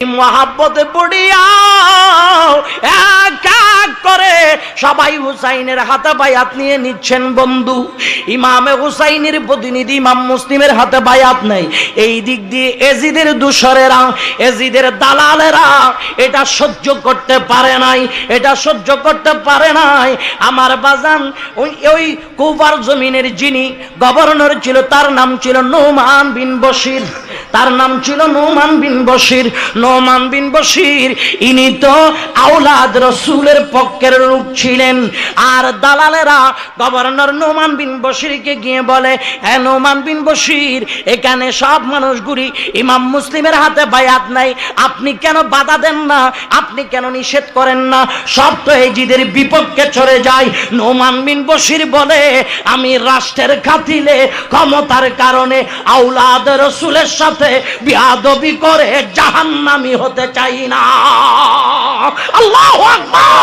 মহাব্বতে পড়িয়া এক এক করে সবাই হুসাইনের হাতে বায়াত নিয়ে নিচ্ছেন। বন্ধু, ইমামে হুসাইনের প্রতিনিধি ইমাম মুসলিমের হাতে বায়াত নেই। এই দিক দিয়ে এজিদের দূষরেরা, এজিদের দালালেরা এটা সহ্য করতে পারে নাই, এটা সহ্য করতে পারে নাই। আমার বাজান ওই কুফার জমিনের যিনি গভর্নর ছিল তার নাম ছিল নোমান বিন বশির, তার নাম ছিল নোমান বিন বশির। নোমান বিন বশির ইনি তো আওলাদ রসুলের পক্ষের লোক ছিলেন। আর দালালেরা গভর্নর নোমান বিন বশিরকে গিয়ে বলে, হ্যাঁ নোমান বিন বশির, এখানে সব মানুষগুলি ইমাম মুসলিমের হাতে বায়াত নাই, আপনি কেন বাধা দেন না, আপনি কেন নিষেধ করেন না, সব তো এজিদের বিপক্ষে চলে যায়। নোমান বিন বশির বলে, আমি রাষ্ট্রের খাতিলে ক্ষমতার কারণে আওলাদ রসুলের সাথে বিয়াদবি করে জাহান্নামী হতে চাই না। আল্লাহু আকবার।